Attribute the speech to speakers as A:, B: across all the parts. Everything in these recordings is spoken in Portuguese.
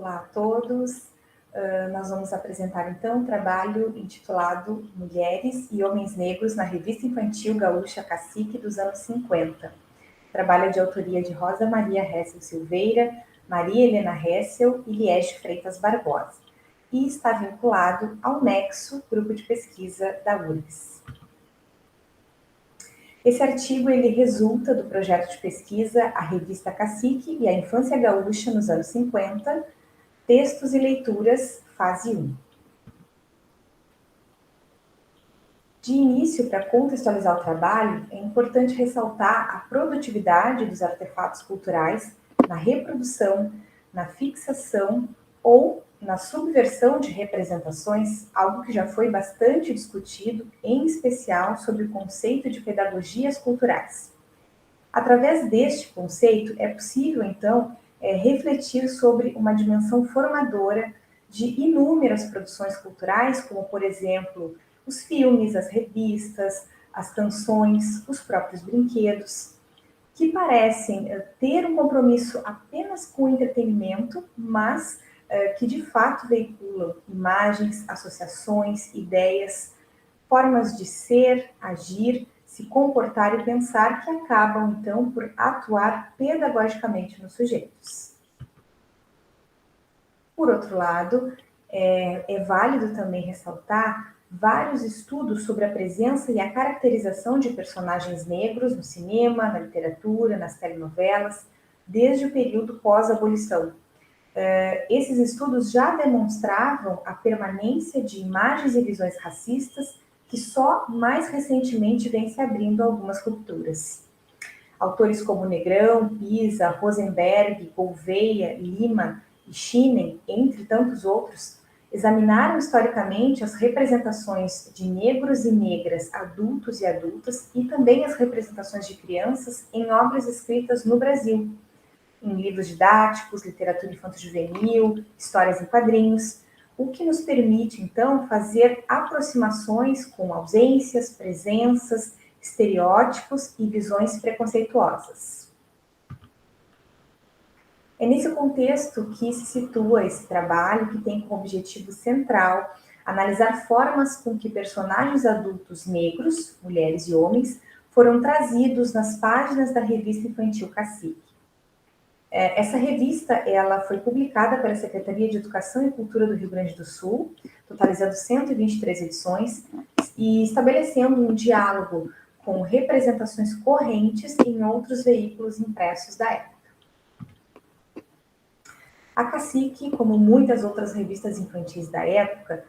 A: Olá a todos. Nós vamos apresentar então um trabalho intitulado Mulheres e Homens Negros na Revista Infantil Gaúcha Cacique dos anos 50. Trabalho de autoria de Rosa Maria Hessel Silveira, Maria Helena Hessel e Liege Freitas Barbosa. E está vinculado ao Nexo, grupo de pesquisa da URGS. Esse artigo ele resulta do projeto de pesquisa A Revista Cacique e a Infância Gaúcha nos anos 50, Textos e Leituras, fase 1. De início, para contextualizar o trabalho, é importante ressaltar a produtividade dos artefatos culturais na reprodução, na fixação ou na subversão de representações, algo que já foi bastante discutido, em especial sobre o conceito de pedagogias culturais. Através deste conceito, é possível, então, refletir sobre uma dimensão formadora de inúmeras produções culturais, como, por exemplo, os filmes, as revistas, as canções, os próprios brinquedos, que parecem ter um compromisso apenas com o entretenimento, mas que de fato veiculam imagens, associações, ideias, formas de ser, agir, se comportar e pensar que acabam, então, por atuar pedagogicamente nos sujeitos. Por outro lado, é válido também ressaltar vários estudos sobre a presença e a caracterização de personagens negros no cinema, na literatura, nas telenovelas, desde o período pós-abolição. Esses estudos já demonstravam a permanência de imagens e visões racistas que só mais recentemente vem se abrindo algumas rupturas. Autores como Negrão, Pisa, Rosenberg, Gouveia, Lima e Chinen, entre tantos outros, examinaram historicamente as representações de negros e negras, adultos e adultas, e também as representações de crianças em obras escritas no Brasil, em livros didáticos, literatura infanto-juvenil, histórias em quadrinhos, o que nos permite, então, fazer aproximações com ausências, presenças, estereótipos e visões preconceituosas. É nesse contexto que se situa esse trabalho, que tem como objetivo central analisar formas com que personagens adultos negros, mulheres e homens, foram trazidos nas páginas da revista infantil Cacique. Essa revista ela foi publicada pela Secretaria de Educação e Cultura do Rio Grande do Sul, totalizando 123 edições, e estabelecendo um diálogo com representações correntes em outros veículos impressos da época. A Cacique, como muitas outras revistas infantis da época,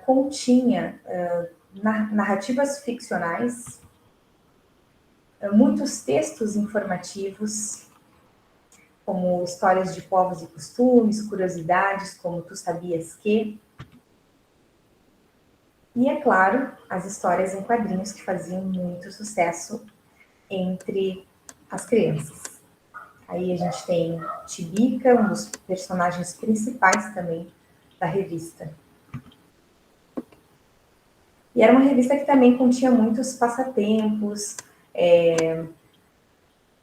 A: continha narrativas ficcionais, muitos textos informativos, como histórias de povos e costumes, curiosidades, como Tu Sabias Que? E, é claro, as histórias em quadrinhos que faziam muito sucesso entre as crianças. Aí a gente tem Tibica, um dos personagens principais também da revista. E era uma revista que também continha muitos passatempos,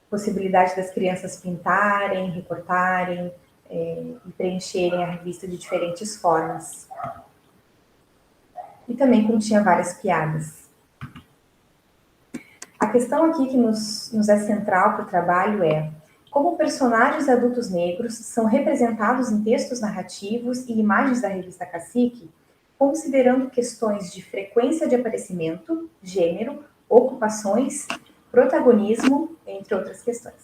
A: possibilidade das crianças pintarem, recortarem e preencherem a revista de diferentes formas. E também continha várias piadas. A questão aqui que nos é central para o trabalho é como personagens adultos negros são representados em textos narrativos e imagens da revista Cacique, considerando questões de frequência de aparecimento, gênero, ocupações, protagonismo, entre outras questões.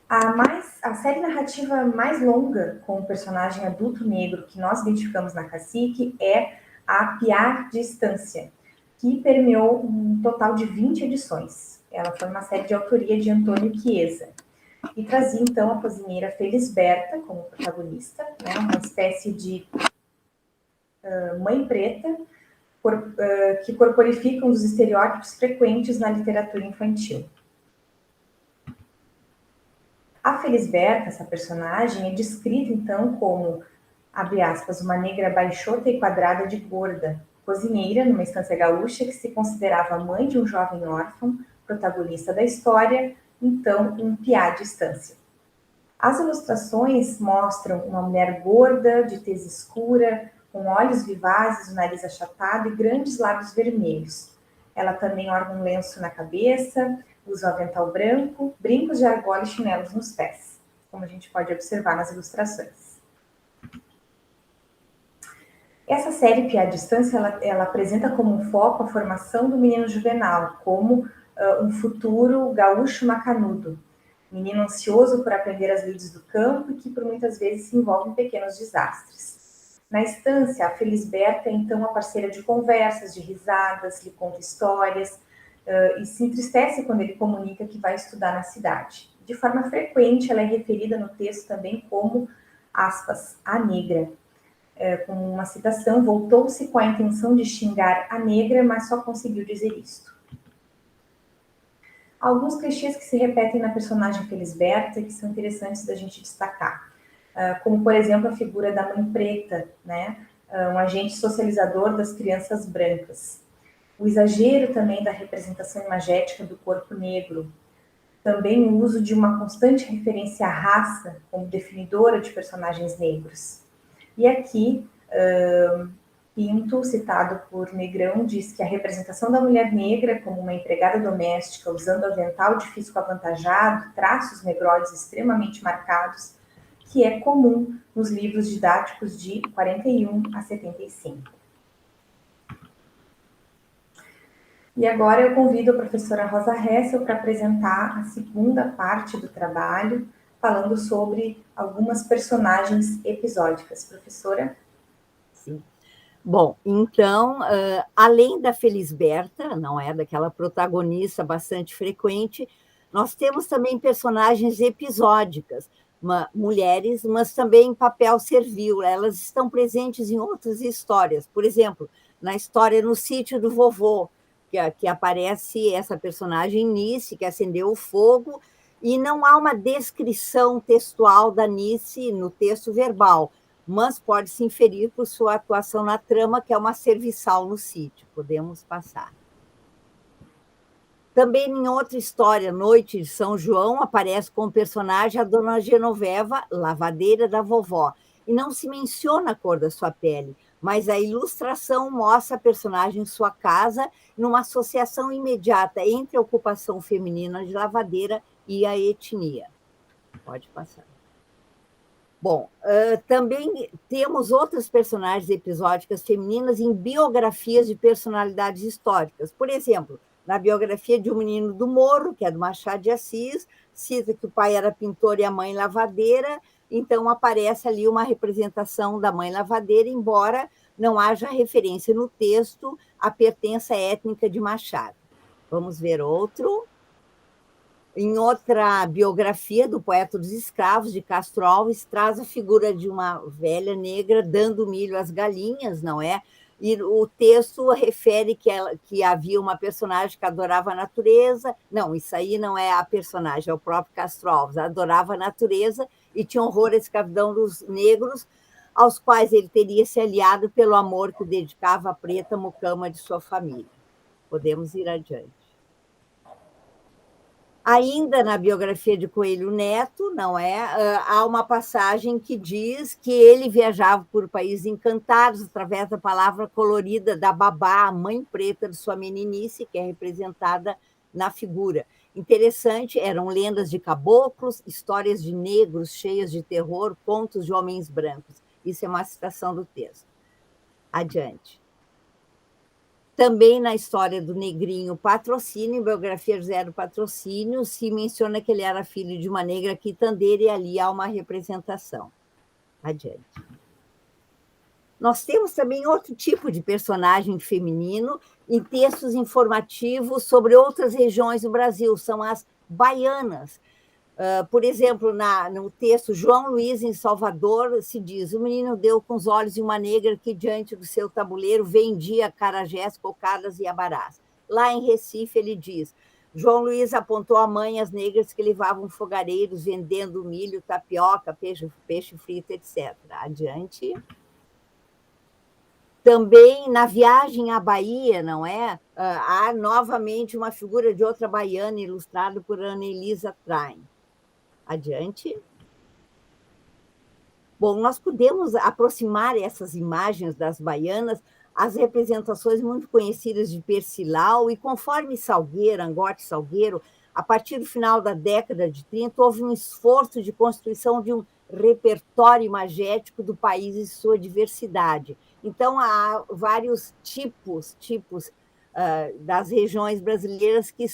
A: A série narrativa mais longa com o personagem adulto negro que nós identificamos na Cacique é a Piá de Estância, que permeou um total de 20 edições. Ela foi uma série de autoria de Antônio Chiesa e trazia, então, a cozinheira Felisberta como protagonista, né, uma espécie de mãe preta, que corporifica um dos estereótipos frequentes na literatura infantil. A Felisberta, essa personagem, é descrita então como, abre aspas, uma negra baixota e quadrada de gorda, cozinheira numa estância gaúcha que se considerava mãe de um jovem órfão, protagonista da história, então um piá de estância. As ilustrações mostram uma mulher gorda, de tez escura, com olhos vivazes, o nariz achatado e grandes lábios vermelhos. Ela também orna um lenço na cabeça, usa um avental branco, brincos de argola e chinelos nos pés, como a gente pode observar nas ilustrações. Essa série Pia à Distância, ela apresenta como um foco a formação do menino juvenal, como um futuro gaúcho macanudo, menino ansioso por aprender as lides do campo e que por muitas vezes se envolve em pequenos desastres. Na estância, a Felisberta é então a parceira de conversas, de risadas, lhe conta histórias e se entristece quando ele comunica que vai estudar na cidade. De forma frequente, ela é referida no texto também como, aspas, a negra, com uma citação, voltou-se com a intenção de xingar a negra, mas só conseguiu dizer isto. Alguns clichês que se repetem na personagem Felisberta e que são interessantes da gente destacar, como, por exemplo, a figura da mãe preta, né? Um agente socializador das crianças brancas. O exagero também da representação imagética do corpo negro. Também o uso de uma constante referência à raça como definidora de personagens negros. E aqui, Pinto, citado por Negrão, diz que a representação da mulher negra como uma empregada doméstica, usando avental de físico avantajado, traços negroides extremamente marcados, que é comum nos livros didáticos de 41 a 75. E agora eu convido a professora Rosa Hessel para apresentar a segunda parte do trabalho, falando sobre algumas personagens episódicas. Professora?
B: Sim. Bom, então, além da Felisberta, não é, daquela protagonista bastante frequente, nós temos também personagens episódicas, mulheres, mas também em papel servil. Elas estão presentes em outras histórias. Por exemplo, na história No Sítio do Vovô, que aparece essa personagem Nice, que acendeu o fogo, e não há uma descrição textual da Nice no texto verbal, mas pode-se inferir por sua atuação na trama, que é uma serviçal no sítio. Podemos passar. Também em outra história, Noite de São João, aparece como personagem a dona Genoveva, lavadeira da vovó. E não se menciona a cor da sua pele, mas a ilustração mostra a personagem em sua casa, numa associação imediata entre a ocupação feminina de lavadeira e a etnia. Pode passar. Bom, também temos outras personagens episódicas femininas em biografias de personalidades históricas. Por exemplo, na biografia de O Menino do Morro, que é do Machado de Assis, cita que o pai era pintor e a mãe lavadeira, então aparece ali uma representação da mãe lavadeira, embora não haja referência no texto à pertença étnica de Machado. Vamos ver outro. Em outra biografia do Poeta dos Escravos, de Castro Alves, traz a figura de uma velha negra dando milho às galinhas, não é? E o texto refere que havia uma personagem que adorava a natureza. Não, isso aí não é a personagem, é o próprio Castro Alves. Adorava a natureza e tinha horror à escravidão dos negros, aos quais ele teria se aliado pelo amor que dedicava à preta mucama de sua família. Podemos ir adiante. Ainda na biografia de Coelho Neto, não é? Há uma passagem que diz que ele viajava por países encantados através da palavra colorida da babá, a mãe preta de sua meninice, que é representada na figura. Interessante, eram lendas de caboclos, histórias de negros cheias de terror, contos de homens brancos. Isso é uma citação do texto. Adiante. Também na história do Negrinho Patrocínio, em biografia de Zero Patrocínio, se menciona que ele era filho de uma negra quitandeira e ali há uma representação. Adiante. Nós temos também outro tipo de personagem feminino em textos informativos sobre outras regiões do Brasil, são as baianas. Por exemplo, no texto João Luiz em Salvador, se diz: o menino deu com os olhos de uma negra que, diante do seu tabuleiro, vendia acarajés, cocadas e abarás. Lá em Recife, ele diz: João Luiz apontou à mãe as negras que levavam fogareiros vendendo milho, tapioca, peixe frito, etc. Adiante. Também na viagem à Bahia, não é? Há novamente uma figura de outra baiana ilustrada por Ana Elisa Train. Adiante. Bom, nós podemos aproximar essas imagens das baianas às representações muito conhecidas de Percival, e conforme Salgueiro, Angote Salgueiro, a partir do final da década de 30, houve um esforço de constituição de um repertório imagético do país e sua diversidade. Então, há vários tipos das regiões brasileiras que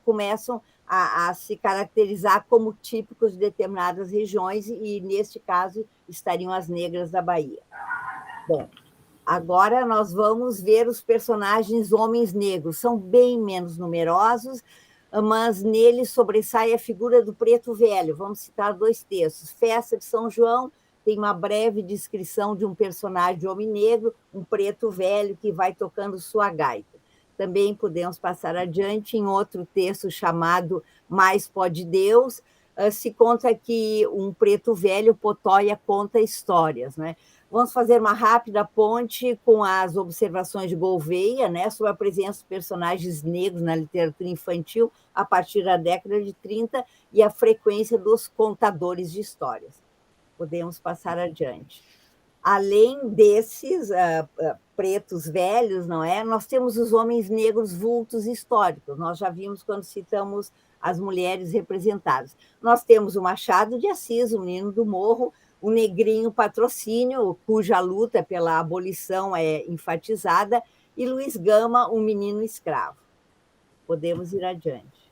B: começam a se caracterizar como típicos de determinadas regiões, e, neste caso, estariam as negras da Bahia. Bom, agora nós vamos ver os personagens homens negros. São bem menos numerosos, mas neles sobressai a figura do preto velho. Vamos citar 2 textos. Festa de São João tem uma breve descrição de um personagem de homem negro, um preto velho que vai tocando sua gaita. Também podemos passar adiante em outro texto chamado Mais Pode Deus, se conta que um preto velho, Potóia, conta histórias, né? Vamos fazer uma rápida ponte com as observações de Gouveia, né, sobre a presença de personagens negros na literatura infantil a partir da década de 30 e a frequência dos contadores de histórias. Podemos passar adiante. Além desses pretos velhos, não é? Nós temos os homens negros vultos históricos. Nós já vimos quando citamos as mulheres representadas. Nós temos o Machado de Assis, o Menino do Morro, o Negrinho Patrocínio, cuja luta pela abolição é enfatizada, e Luiz Gama, o Menino Escravo. Podemos ir adiante.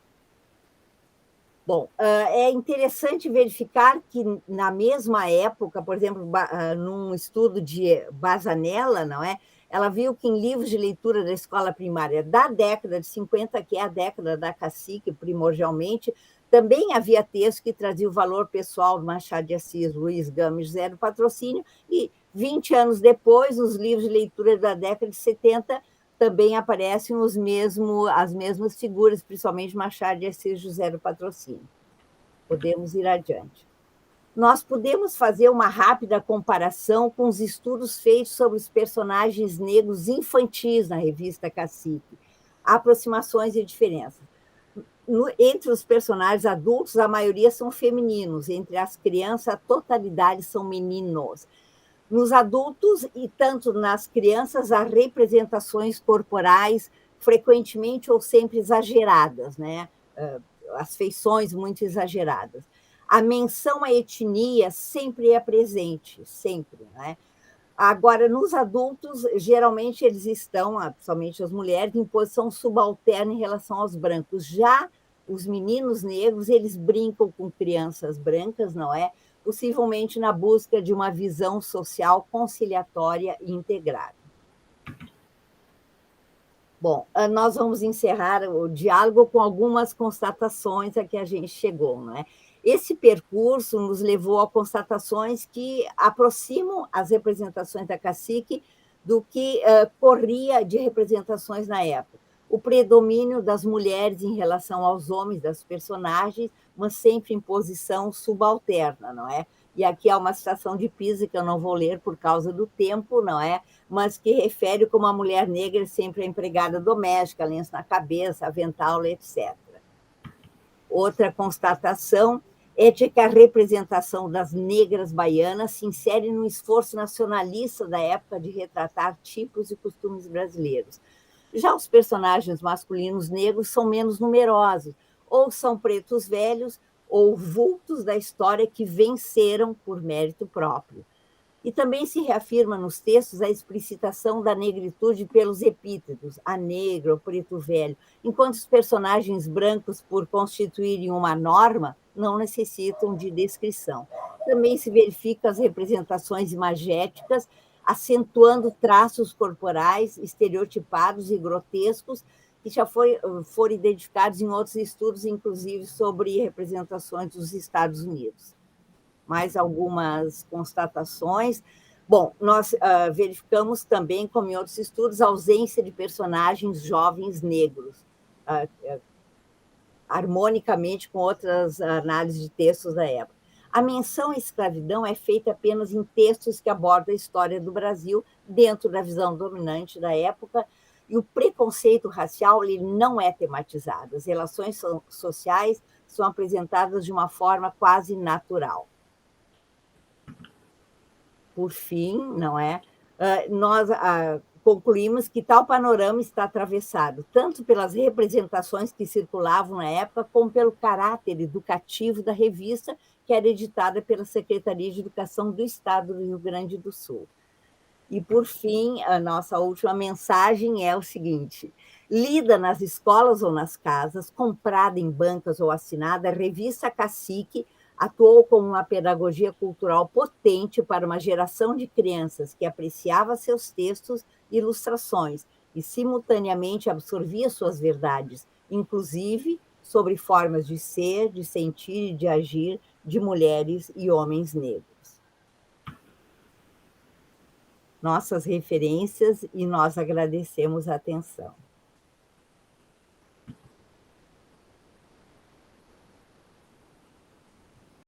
B: Bom, é interessante verificar que, na mesma época, por exemplo, num estudo de Bazanella, não é? Ela viu que em livros de leitura da escola primária da década de 50, que é a década da cacique, primordialmente, também havia texto que trazia o valor pessoal do Machado de Assis, Luiz Gama e José do Patrocínio, e 20 anos depois, nos livros de leitura da década de 70, também aparecem as mesmas figuras, principalmente Machado de Assis e José do Patrocínio. Podemos ir adiante. Nós podemos fazer uma rápida comparação com os estudos feitos sobre os personagens negros infantis na revista Cacique. Há aproximações e diferenças. Entre os personagens adultos, a maioria são femininos. Entre as crianças, a totalidade são meninos. Nos adultos e tanto nas crianças, há representações corporais frequentemente ou sempre exageradas, né? As feições muito exageradas. A menção à etnia sempre é presente, sempre, né? Agora, nos adultos, geralmente eles estão, principalmente as mulheres, em posição subalterna em relação aos brancos. Já os meninos negros, eles brincam com crianças brancas, não é? Possivelmente na busca de uma visão social conciliatória e integrada. Bom, nós vamos encerrar o diálogo com algumas constatações a que a gente chegou, não é? Esse percurso nos levou a constatações que aproximam as representações da cacique do que corria de representações na época. O predomínio das mulheres em relação aos homens, das personagens, mas sempre em posição subalterna, não é? E aqui há uma citação de Pisa, que eu não vou ler por causa do tempo, não é? Mas que refere como a mulher negra sempre é empregada doméstica, lenço na cabeça, avental, etc. Outra constatação é de que a representação das negras baianas se insere no esforço nacionalista da época de retratar tipos e costumes brasileiros. Já os personagens masculinos negros são menos numerosos, ou são pretos velhos, ou vultos da história que venceram por mérito próprio. E também se reafirma nos textos a explicitação da negritude pelos epítetos, a negro, o preto velho, enquanto os personagens brancos, por constituírem uma norma, não necessitam de descrição. Também se verificam as representações imagéticas, acentuando traços corporais estereotipados e grotescos, que já foram identificados em outros estudos, inclusive sobre representações dos Estados Unidos. Mais algumas constatações. Bom, nós verificamos também, como em outros estudos, a ausência de personagens jovens negros, harmonicamente com outras análises de textos da época. A menção à escravidão é feita apenas em textos que abordam a história do Brasil dentro da visão dominante da época, e o preconceito racial ele não é tematizado. As relações sociais são apresentadas de uma forma quase natural. por fim, não é? Nós concluímos que tal panorama está atravessado tanto pelas representações que circulavam na época, como pelo caráter educativo da revista, que era editada pela Secretaria de Educação do Estado do Rio Grande do Sul. E, por fim, a nossa última mensagem é o seguinte: lida nas escolas ou nas casas, comprada em bancas ou assinada, a revista Cacique atuou como uma pedagogia cultural potente para uma geração de crianças que apreciava seus textos e ilustrações e, simultaneamente, absorvia suas verdades, inclusive sobre formas de ser, de sentir e de agir de mulheres e homens negros. Nossas referências, e nós agradecemos a atenção.